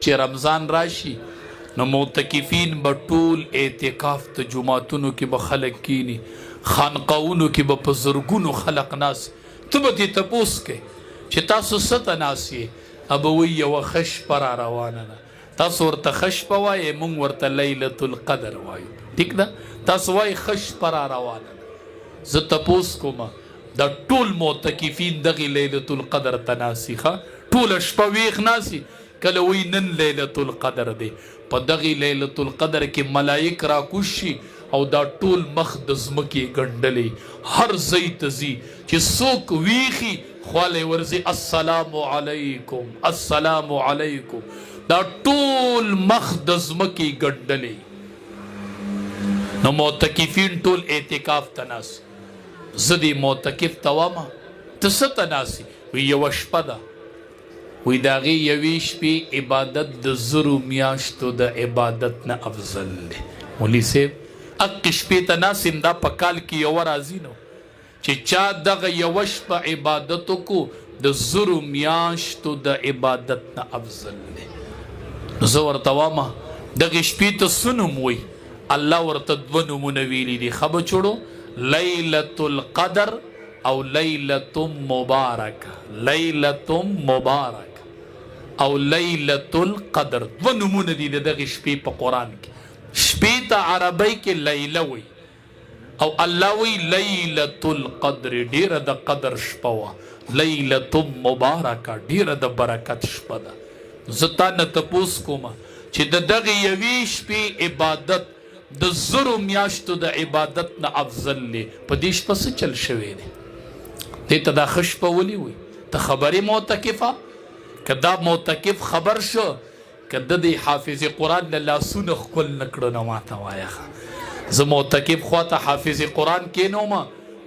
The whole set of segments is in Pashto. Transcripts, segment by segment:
چې رمضان راشي نو معتکفین به ټول اعتکاف ته جماعتونو کې به خلک کینی، خانقاهونو کې به په زرګونو خلق ناس. ته به دې تپوس کوې چې تاسو څه ته ناست یې؟ به وایي یوه ښه شپه را روانه ده. تاسو ورته ښه شپه وایې، موږ ورته لیلة القدر وایو. ټیک ده؟ تاسو وایي ښه شپه را روانه ده. زه تپوس کوم دا ټول معتکفین دغې لیلة القدر ته ناستي، ښه ټوله شپه ویښ ناستي. کله وایي نن لیلة القدر دی، په دغې لیلة القدر کې ملایک راکوز شي او دا ټول مخ د ځمکې ګنډلې هر ځای ته ځي چې څوک ویښي خوالی ورځي السلام علیکم السلام علیکم. دا ټول مخ د ځمکې ګنډلې. نو معتکفین ټول اعتکاف ته ناست. زه دې معتکف ته وایم ته څه ته ناست یې؟ وایي یوه شپه ده. وی د هغې یوې شپې عبادت د زرو میاشتو د عبادت نه افضل دی. مولي صاحب هغې شپې ته ناست یم، دا په کال کې یوه راځي نو چې چا دغه یوه شپه عبادت وکړو د زرو میاشتو د عبادت نه افضل دی. نو زه ورته وایم دغې شپې ته څه نوم وایي؟ الله ورته دوه نومونه ویلي دي ښه بچوړو، لیلة القدر او لیلة مبارکه. لیلة مبارکه او لیلة القدر دوه نومونه دي د دغې شپې په قرآن کې. شپې ته عربۍ کې لیله وی او الله وی لیلة القدر ډیره د قدر شپه وه. لیلة مبارکه ډیره د برکت شپه ده. زه تا نه تپوس کوم چې د دغې یوې شپې عبادت د زرو میاشتو د عبادت نه افضل دی. په دې شپه څه چل شوی دی؟ دې ته دا ښه شپه ولې وی؟ ته خبرې معتکفه؟ که دا معتکف خبر شو که د دې حافظ قرآن له لاسونه ښکل نه کړه نو ماته وایه. زه معتکف خواته حافظ قرآن کینوم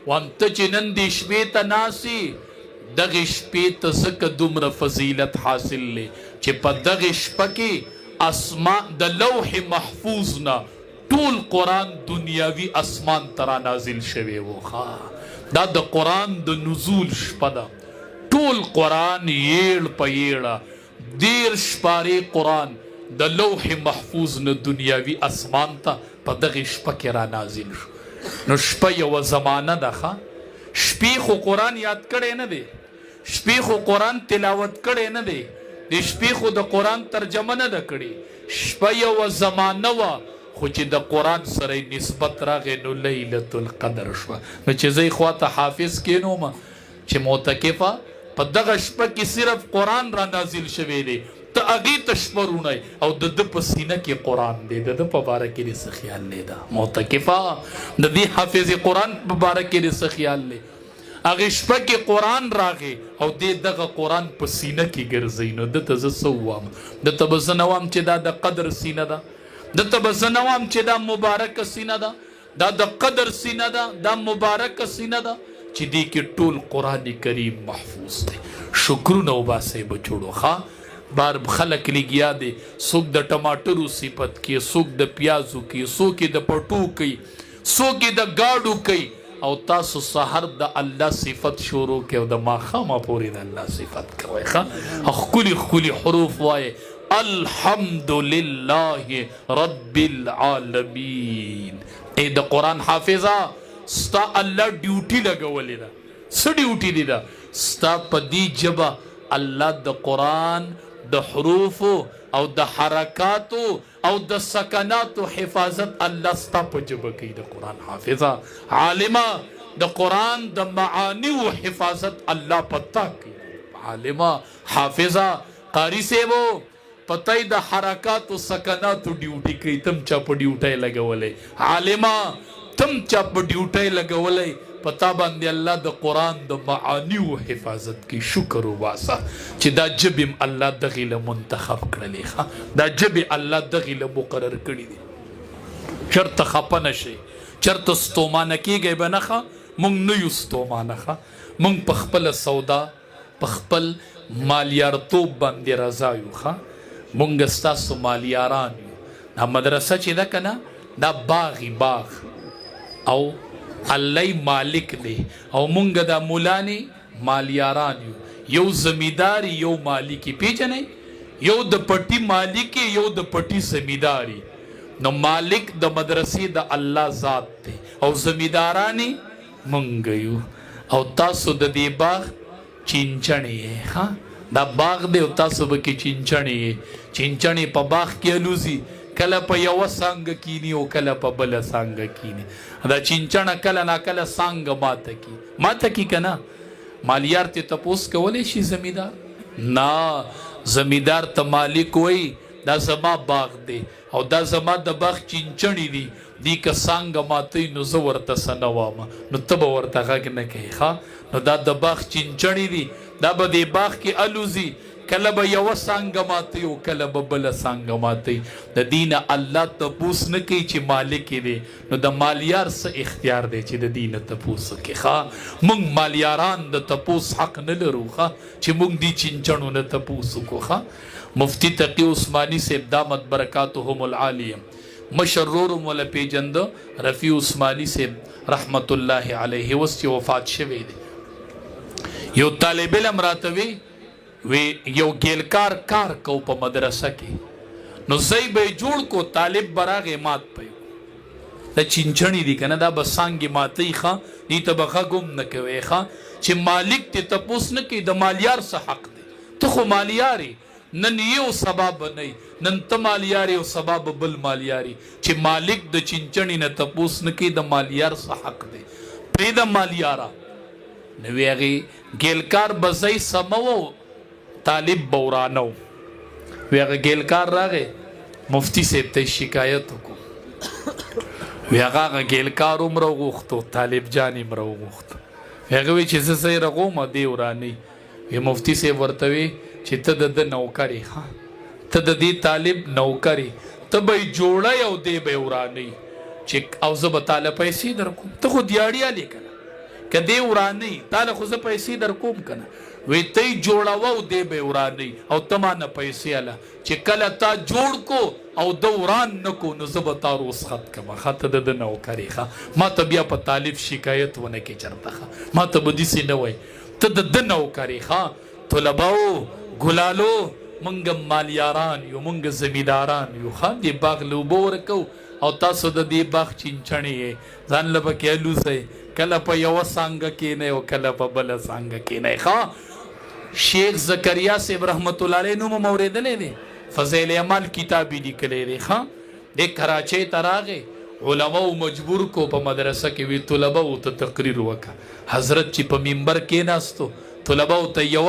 وان ته چې نن دې شپې ته ناستې دغې شپې ته ځکه دومره فضیلت حاصل دی چې په دغې شپه کې اسمان د لوح محفوظ نه ټول قرآن دنیاوي اسمان ته را نازل شوی و. دا د قرآن د نزول شپه ده. ټول قرآن یېړ په یېړه 13 شپارې قرآن د لوح محفوظ نه دنیاوي اسمان ته په دغې شپه کې را نازل شو. نو شپه یوه زمانه ده ښه. شپې خو قرآن یاد کړی نه دی، شپې خو قرآن تلاوت کړی نه دی، د شپې خو د قرآن ترجمه نه ده کړې. شپه یوه زمانه وه خو چې د قرآن سره نسبت راغی نو لیلة القدر شوه. نو چې زه یې خواته حافظ کینوم چې معتکفه په دغه شپه کې صرف قرآن را نازل شوی دی، ته هغې ته شپه رونی او د ده په سینه کې قرآن دی. د ده په باره کې دې څه خیال دی؟ دا معتکفه د دې حافظ قرآن په باره کې دې څه خیال دی؟ هغې شپه کې قرآن راغی او دې دغه قرآن په سینه کې ګرځوي. نو ده ته زه څه ووایم؟ ده ته به زه نه وایم چې دا د قدر سینه ده، ده ته به زه نه وایم چې دا مبارکه سینه ده، دا د قدر سینه ده، دا مبارکه سینه ده چې دې کې ټول قرآن کریم محفوظ دی. شکرونه وباسئ بچوړو ښه. بار خلک لګیا دی، څوک د ټماټرو صفت کوي، څوک د پیازو کوي، څوک یې د پټو کوي، څوک یې د ګاډو کوي. او تاسو سحر د الله صفت شروع کوي او د ماښامه پورې د الله صفت کوئ ښه. ښکلي ښکلي حروف وایئ الحمدلله رب العالمین. ای د قرآن حافظه ستا الله ډیوټي لګولې ده. څه ډیوټي دی ده؟ ستا په دې ژبه الله د قرآن د حروفو او د حرکاتو او د سکناتو حفاظت الله ستا په ژبه کوي. د قرآن حافظه عالمه د قرآن د معانیو حفاظت الله پتا کوي. عالمه حافظه قاری صاحبو پتہ د حرکاتو سکناتو ډیوټي کوي. تم چا په ډیوټۍ لګولې؟ عالمه تم چا په ډیوټۍ لګولې؟ پتا باندې الله د قرآن د معانیو حفاظت کی. شکر وباسه چې دا جبم الله دغې له منتخب کړلې ښه. دا جبې الله دغې له مقرر کړي دي. چرته خفه نه شئ، چرته ستومانه کېږئ به نه ښه. موږ نه یو ستومانه ښه. موږ په خپله سودا په خپل مالیارتوب باندې رضا یو ښه. موږ ستاسو مالیاران یو. دا مدرسه چې ده که نه دا باغی باغ او الله مالک دی او مونږ د مولانی مالیاران یو. یو زمیدار یو مالکی. پیژنئ یو د پټي مالک یو د پټي زمیداری. نو مالک د مدرسې د الله ذات دی او زمیدارانی مونږ یو. او تاسو د دې باغ چینچڼې یې. ها دا باغ دی او تاسو به کې چینچڼې یې. چینچڼې په باغ کې الوزي، کله په یوه څانګه کینی او کله په بله څانګه کینی. دا چینچڼه کله ناکله څانګه ماته کی که نه؟ مالیار ته تپوس کولی شي زمیدار؟ نه، زمیدار ته مالک وایي دا زما باغ دی او دا زما د باغ چینچڼې دي، دی که څانګه ماتوي نو زه ورته څه نه وایم، نو ته به ورته غږ نه کوې. ښه نو دا د باغ چینچڼې دي، دا به دې باغ کې الوزي، کله به یوه څانګه ماتوي او کله به بله څانګه ماتوي. د دې نه الله تپوس نه کوي چې مالک یې دی. نو د مالیار څه اختیار دی چې د دې نه تپوس وکړي؟ ښه موږ مالیاران د تپوس حق نه لرو ښه چې موږ دې چینچڼو نه تپوس وکړو. ښه مفتی تقی عثمانی صاحب دامت برکاتهم العالیه، مشر ورور مولا پیجنده رفیع عثمانی صاحب رحمت الله علیه وس چې وفات شوی دی. یو طالب علم راته وی یو ګیلکار کار کو په مدرسه کې، نو ځای به یې جوړ کو، طالب به راغی مات پی دا چینچڼې دي که نه، دا به څانګې ماتوي. ښه دې ته به غږ هم نه کوې. ښه چې مالک ته تپوس نه کوي، د مالیار څه حق دی؟ ته خو مالیار یې، نن یو سبا به نه یې، نن ته مالیار یې او سبا به بل مالیار یې. چې مالک د چینچڼې نه تپوس نه کوي، د مالیار څه حق دی؟ پرېږده مالیاره. نو وی هغې ګیلکار به ځای سمو، طالب به ورانه و. وی هغه ګیلکار راغی مفتی صاحب ته شکایت وکړو. وی هغه ګیلکار هم راوغوښتو، طالب جان هم راوغوښتو. وی هغه وی چې زه ځای رغوم دی ورانوي. وی مفتی صاحب ورته وی چې ته د ده نوکر یې، ته د دې طالب نوکر یې، ته به یې جوړی او دی به یې ورانوي چې او زه به تاله پیسې در کوم. ته خو دیاړي هلې که نه، که دی ورانوي تاله خو زه پیسې در کوم که نه. وی ته یې جوړوه او دی به یې ورانوي او ته ما نه پیسې هله چې کله تا جوړ کو او ده وران نه کو نو زه به تا رخصت کړم. ښه ته د ده نوکر یې. ښه ما ته بیا په طالب شکایت ونه کړې چېرته. ښه ما ته به داسې نه وایي ته د ده نوکر یې. ښه طلباو ګلالو مونږ مالیاران یو، مونږ زمینداران یو. ښه دې باغ له اوبه ورکوو او تاسو د دې باغ چینچڼې یې، ځان له پکې الوزئ، کله په یوه څانګه کښېنئ او کله په بله څانګه کښېنئ. ښه شیخ زکریا صاحب رحمت الله علیه نوم هم اورېدلی دی، فضیل اعمال کتاب یې لیکلی دی. ښه دې کراچۍ ته راغی، علماو مجبور کو په مدرسه کې، وی طلباو ته تقریر وکړه. حضرت چې په منبر کېناستو، طلباو ته یوه